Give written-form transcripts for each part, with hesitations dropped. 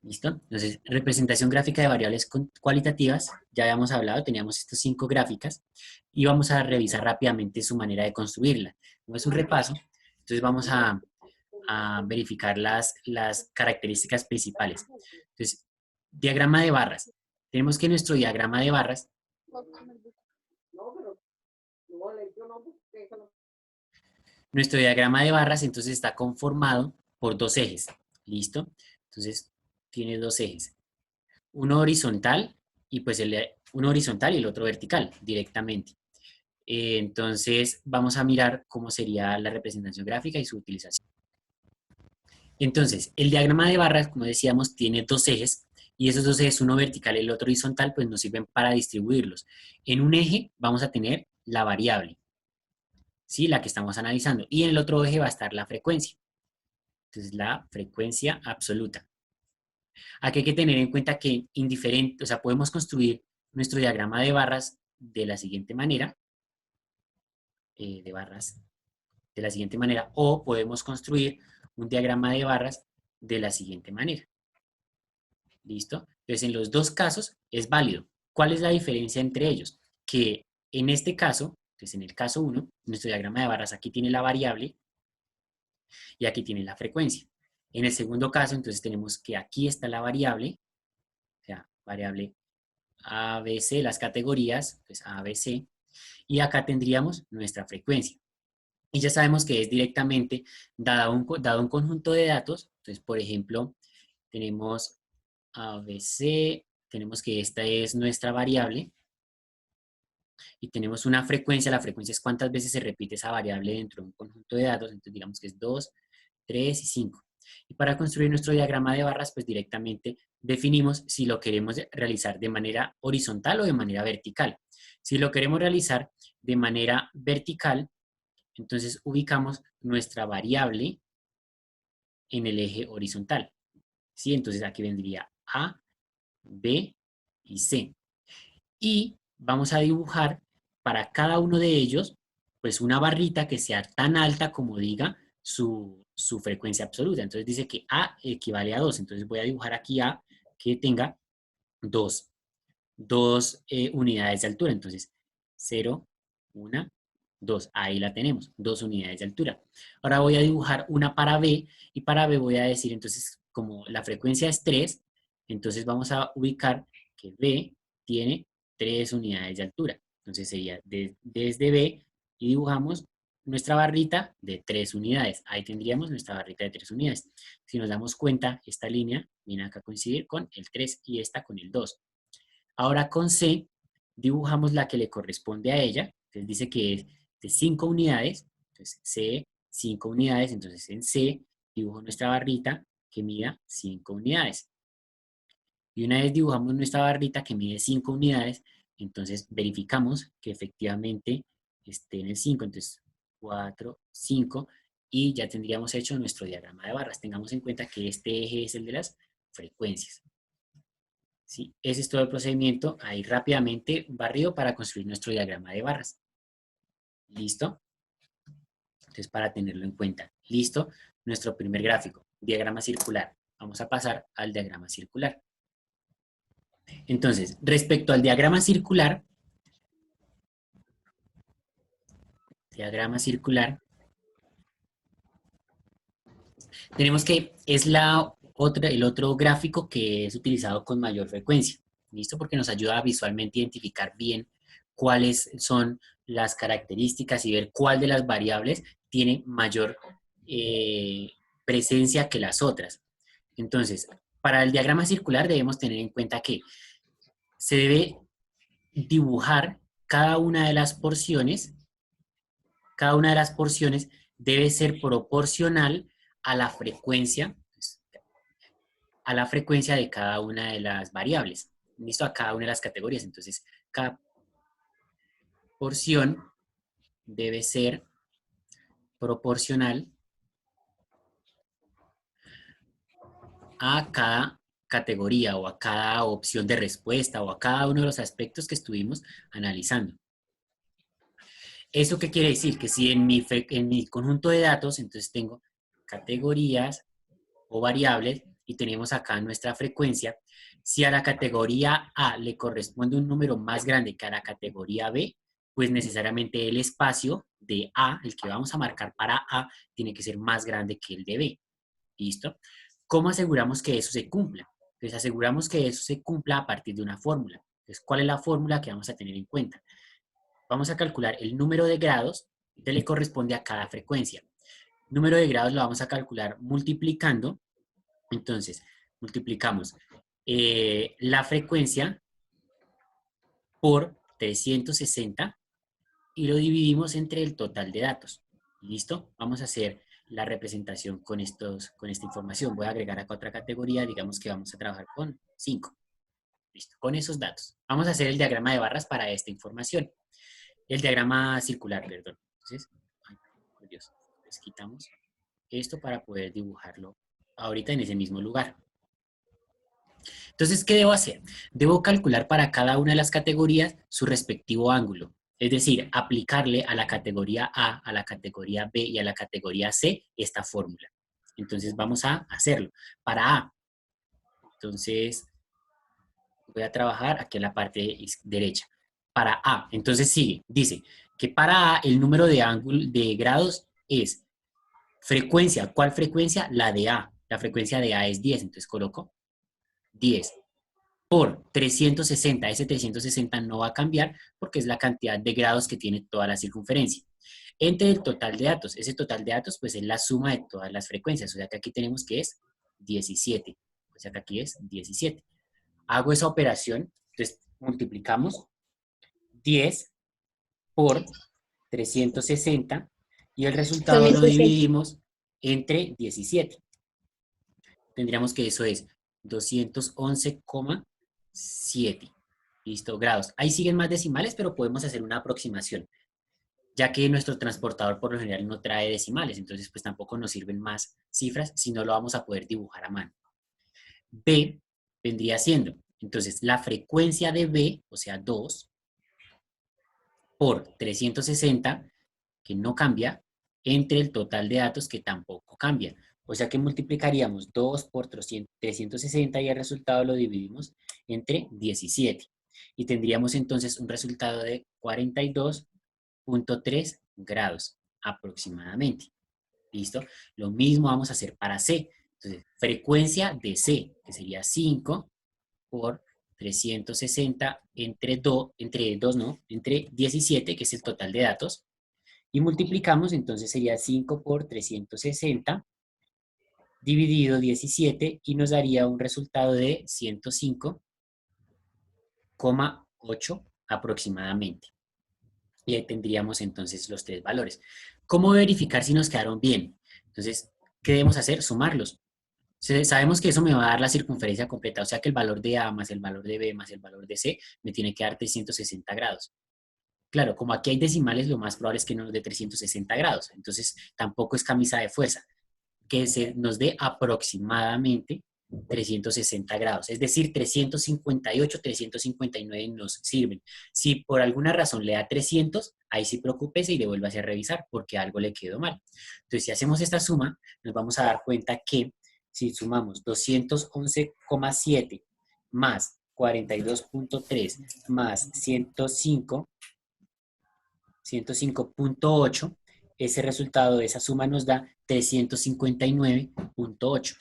¿Listo? Entonces, representación gráfica de variables cualitativas, ya habíamos hablado, teníamos estas 5 gráficas y vamos a revisar rápidamente su manera de construirla. Como es un repaso, entonces vamos a verificar las características principales. Entonces, diagrama de barras. Tenemos que nuestro diagrama de barras, entonces está conformado por dos ejes. ¿Listo? Entonces, tiene dos ejes. Uno horizontal y pues uno horizontal y el otro vertical directamente. Entonces vamos a mirar cómo sería la representación gráfica y su utilización. Entonces, el diagrama de barras, como decíamos, tiene dos ejes y esos dos ejes, uno vertical y el otro horizontal, pues nos sirven para distribuirlos. En un eje vamos a tener la variable, ¿sí? La que estamos analizando, y en el otro eje va a estar la frecuencia. Entonces, la frecuencia absoluta. Aquí hay que tener en cuenta que indiferente, o sea, podemos construir nuestro diagrama de barras de la siguiente manera, o podemos construir un diagrama de barras de la siguiente manera. ¿Listo? Entonces, en los dos casos es válido. ¿Cuál es la diferencia entre ellos? Que en este caso, entonces en el caso 1, nuestro diagrama de barras aquí tiene la variable y aquí tiene la frecuencia. En el segundo caso, entonces tenemos que aquí está la variable, o sea, variable ABC, las categorías, pues ABC, y acá tendríamos nuestra frecuencia. Y ya sabemos que es directamente dado un conjunto de datos. Entonces, por ejemplo, tenemos ABC, tenemos que esta es nuestra variable y tenemos una frecuencia. La frecuencia es cuántas veces se repite esa variable dentro de un conjunto de datos. Entonces, digamos que es 2, 3 y 5. Y para construir nuestro diagrama de barras, pues directamente definimos si lo queremos realizar de manera horizontal o de manera vertical. Si lo queremos realizar de manera vertical, entonces ubicamos nuestra variable en el eje horizontal. ¿Sí? Entonces aquí vendría A, B y C. Y vamos a dibujar para cada uno de ellos pues una barrita que sea tan alta como diga su frecuencia absoluta. Entonces dice que A equivale a 2. Entonces voy a dibujar aquí A que tenga 2 unidades de altura. Entonces 0, 1, 2. Ahí la tenemos, 2 unidades de altura. Ahora voy a dibujar una para B y para B voy a decir, entonces, como la frecuencia es 3, entonces vamos a ubicar que B tiene 3 unidades de altura. Entonces sería desde B y dibujamos nuestra barrita de 3 unidades. Ahí tendríamos nuestra barrita de 3 unidades. Si nos damos cuenta, esta línea viene acá a coincidir con el 3 y esta con el 2. Ahora con C dibujamos la que le corresponde a ella. Entonces dice que es de 5 unidades. Entonces C, 5 unidades. Entonces en C dibujo nuestra barrita que mida 5 unidades. Y una vez dibujamos nuestra barrita que mide 5 unidades, entonces verificamos que efectivamente esté en el 5. Entonces 4, 5 y ya tendríamos hecho nuestro diagrama de barras. Tengamos en cuenta que este eje es el de las frecuencias. ¿Sí? Ese es todo el procedimiento, ahí rápidamente barrido para construir nuestro diagrama de barras. ¿Listo? Entonces, para tenerlo en cuenta. ¿Listo? Nuestro primer gráfico, diagrama circular. Vamos a pasar al diagrama circular. Entonces, respecto al diagrama circular, tenemos que es el otro gráfico que es utilizado con mayor frecuencia. ¿Listo? Porque nos ayuda a visualmente identificar bien cuáles son las características y ver cuál de las variables tiene mayor presencia que las otras. Entonces, para el diagrama circular debemos tener en cuenta que se debe dibujar cada una de las porciones debe ser proporcional a la frecuencia, de cada una de las variables, ¿listo? A cada una de las categorías. Entonces, cada porción debe ser proporcional a cada categoría o a cada opción de respuesta o a cada uno de los aspectos que estuvimos analizando. ¿Eso qué quiere decir? Que si en mi conjunto de datos, entonces tengo categorías o variables, y tenemos acá nuestra frecuencia, si a la categoría A le corresponde un número más grande que a la categoría B, pues necesariamente el espacio de A, el que vamos a marcar para A, tiene que ser más grande que el de B. ¿Listo? ¿Cómo aseguramos que eso se cumpla? Pues aseguramos que eso se cumpla a partir de una fórmula. Entonces, ¿cuál es la fórmula que vamos a tener en cuenta? Vamos a calcular el número de grados que le corresponde a cada frecuencia. Número de grados lo vamos a calcular multiplicando. Entonces, multiplicamos la frecuencia por 360 y lo dividimos entre el total de datos. ¿Listo? Vamos a hacer la representación con esta información. Voy a agregar acá otra categoría, digamos que vamos a trabajar con 5. Listo, con esos datos. Vamos a hacer el diagrama de barras para esta información. El diagrama circular, perdón. Entonces, ay, por Dios, pues quitamos esto para poder dibujarlo ahorita en ese mismo lugar. Entonces, ¿qué debo hacer? Debo calcular para cada una de las categorías su respectivo ángulo. Es decir, aplicarle a la categoría A, a la categoría B y a la categoría C esta fórmula. Entonces, vamos a hacerlo. Para A, entonces, voy a trabajar aquí en la parte derecha. Para A, entonces sigue, dice que para A el número de grados es frecuencia. ¿Cuál frecuencia? La de A. La frecuencia de A es 10, entonces coloco 10 por 360. Ese 360 no va a cambiar porque es la cantidad de grados que tiene toda la circunferencia. Entre el total de datos. Ese total de datos pues es la suma de todas las frecuencias. O sea que aquí tenemos que es 17. O sea que aquí es 17. Hago esa operación, entonces multiplicamos 10 por 360 y el resultado lo 2060. dividimos entre 17. Tendríamos que eso es 211,7. Listo, grados. Ahí siguen más decimales, pero podemos hacer una aproximación, ya que nuestro transportador por lo general no trae decimales, entonces pues tampoco nos sirven más cifras si no lo vamos a poder dibujar a mano. B vendría siendo, entonces, la frecuencia de B, o sea, 2, por 360, que no cambia, entre el total de datos que tampoco cambia. O sea que multiplicaríamos 2 por 360 y el resultado lo dividimos entre 17. Y tendríamos entonces un resultado de 42,3 grados aproximadamente. ¿Listo? Lo mismo vamos a hacer para C. Entonces, frecuencia de C, que sería 5 por 360 entre 2, ¿no? Entre 17, que es el total de datos, y multiplicamos, entonces sería 5 por 360 dividido 17 y nos daría un resultado de 105,8 aproximadamente. Y ahí tendríamos entonces los tres valores. ¿Cómo verificar si nos quedaron bien? Entonces, ¿qué debemos hacer? Sumarlos. Sabemos que eso me va a dar la circunferencia completa, o sea que el valor de A más el valor de B más el valor de C me tiene que dar 360 grados. Claro, como aquí hay decimales, lo más probable es que no nos dé 360 grados, entonces tampoco es camisa de fuerza, que nos dé aproximadamente 360 grados, es decir, 358, 359 nos sirven. Si por alguna razón le da 300, ahí sí preocúpese y devuélvase a revisar porque algo le quedó mal. Entonces, si hacemos esta suma, nos vamos a dar cuenta que si sumamos 211,7 más 42,3 más 105,8, ese resultado de esa suma nos da 359,8.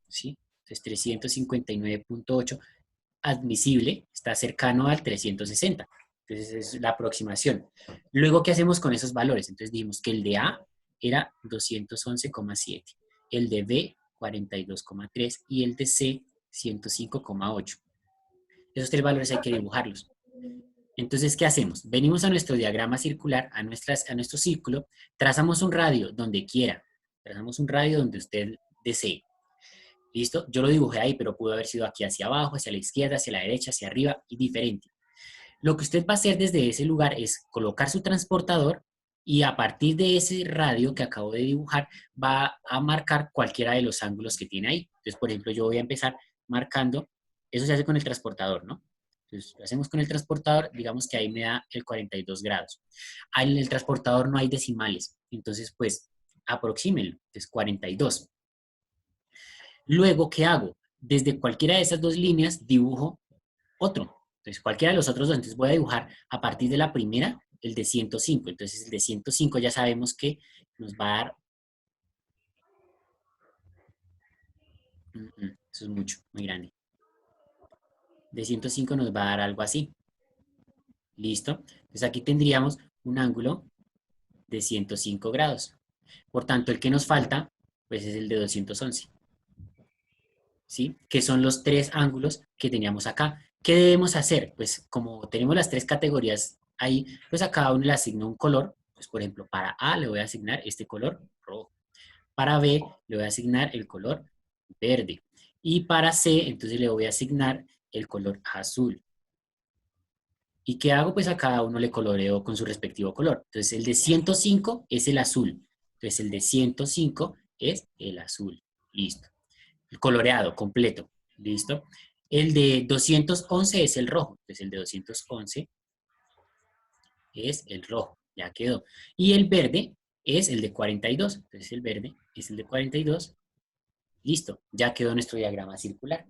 ¿Sí? Entonces 359,8 admisible, está cercano al 360. Entonces es la aproximación. Luego, ¿qué hacemos con esos valores? Entonces dijimos que el de A era 211,7, el de B 42,3 y el de C 105,8. Esos tres valores hay que dibujarlos. Entonces, ¿qué hacemos? Venimos a nuestro diagrama circular, a nuestro círculo, trazamos un radio donde quiera, trazamos un radio donde usted desee. ¿Listo? Yo lo dibujé ahí, pero pudo haber sido aquí hacia abajo, hacia la izquierda, hacia la derecha, hacia arriba y diferente. Lo que usted va a hacer desde ese lugar es colocar su transportador y a partir de ese radio que acabo de dibujar va a marcar cualquiera de los ángulos que tiene ahí. Entonces, por ejemplo, yo voy a empezar marcando, eso se hace con el transportador, ¿no? Entonces, lo hacemos con el transportador, digamos que ahí me da el 42 grados. En el transportador no hay decimales, entonces, pues, aproxímenlo, es 42. Luego, ¿qué hago? Desde cualquiera de esas dos líneas dibujo otro. Entonces, cualquiera de los otros dos. Entonces, voy a dibujar a partir de la primera el de 105. Entonces, el de 105 ya sabemos que nos va a dar... Eso es mucho, muy grande. De 105 nos va a dar algo así. ¿Listo? Entonces, aquí tendríamos un ángulo de 105 grados. Por tanto, el que nos falta, pues es el de 211. ¿Sí? Que son los tres ángulos que teníamos acá. ¿Qué debemos hacer? Pues como tenemos las tres categorías ahí, pues a cada uno le asigno un color. Pues por ejemplo, para A le voy a asignar este color rojo. Para B le voy a asignar el color verde. Y para C, entonces le voy a asignar el color azul. ¿Y qué hago? Pues a cada uno le coloreo con su respectivo color. Entonces el de 105 es el azul. Entonces el de 105 es el azul. Listo. El coloreado, completo. ¿Listo? El de 211 es el rojo. Entonces el de 211 es el rojo. Ya quedó. Y el verde es el de 42. Entonces el verde es el de 42. Listo. Ya quedó nuestro diagrama circular.